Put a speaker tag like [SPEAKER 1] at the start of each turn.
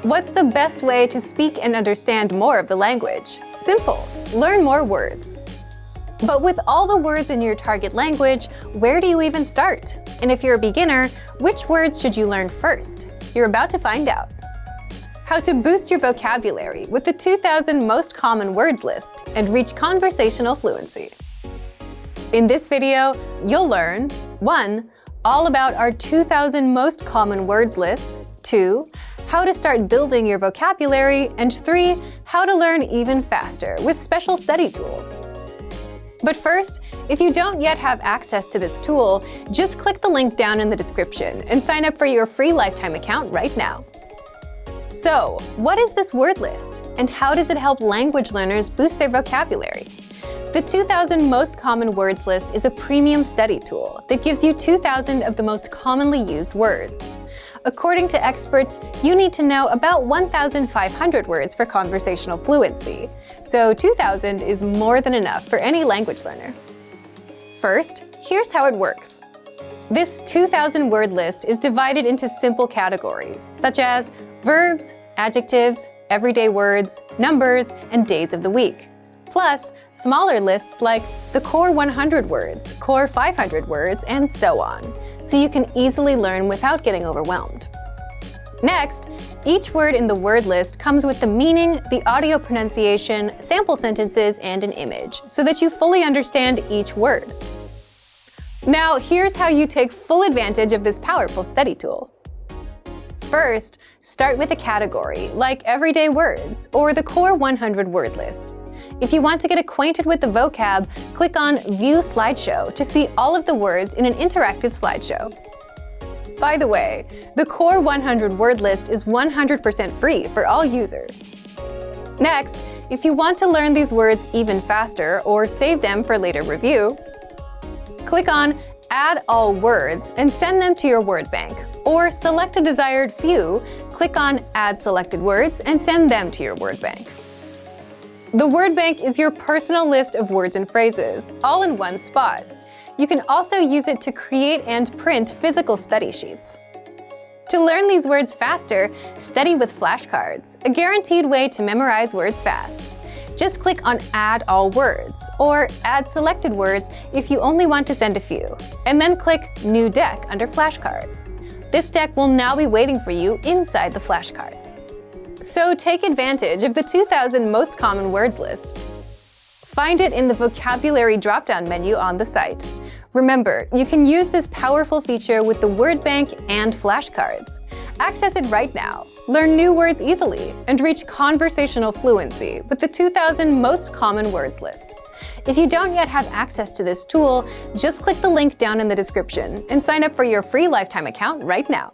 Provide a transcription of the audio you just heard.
[SPEAKER 1] What's the best way to speak and understand more of the language? Simple. Learn more words. But with all the words in your target language, where do you even start? And if you're a beginner, which words should you learn first? You're about to find out. How to boost your vocabulary with the 2,000 most common words list and reach conversational fluency. In this video, you'll learn 1. All about our 2,000 most common words list, 2. How to start building your vocabulary, and 3. How to learn even faster with special study tools. But first, if you don't yet have access to this tool, just click the link down in the description and sign up for your free lifetime account right now. So, what is this word list, and how does it help language learners boost their vocabulary? The 2,000 most common words list is a premium study tool that gives you 2,000 of the most commonly used words. According to experts, you need to know about 1,500 words for conversational fluency, so 2,000 is more than enough for any language learner. First, here's how it works. This 2,000 word list is divided into simple categories, such as verbs, adjectives, everyday words, numbers, and days of the week. Plus, smaller lists like the core 100 words, core 500 words, and so on, so you can easily learn without getting overwhelmed. Next, each word in the word list comes with the meaning, the audio pronunciation, sample sentences, and an image, so that you fully understand each word. Now, here's how you take full advantage of this powerful study tool. First, start with a category, like everyday words, or the core 100 word list. If you want to get acquainted with the vocab, click on View Slideshow to see all of the words in an interactive slideshow. By the way, the core 100 word list is 100% free for all users. Next, if you want to learn these words even faster or save them for later review, click on Add All Words and send them to your word bank, or select a desired few, click on Add Selected Words and send them to your word bank. The word bank is your personal list of words and phrases, all in one spot. You can also use it to create and print physical study sheets. To learn these words faster, study with flashcards, a guaranteed way to memorize words fast. Just click on Add All Words, or Add Selected Words if you only want to send a few, and then click New Deck under Flashcards. This deck will now be waiting for you inside the flashcards. So take advantage of the 2,000 most common words list. Find it in the vocabulary drop-down menu on the site. Remember, you can use this powerful feature with the word bank and flashcards. Access it right now. Learn new words easily and reach conversational fluency with the 2,000 most common words list. If you don't yet have access to this tool, just click the link down in the description and sign up for your free lifetime account right now.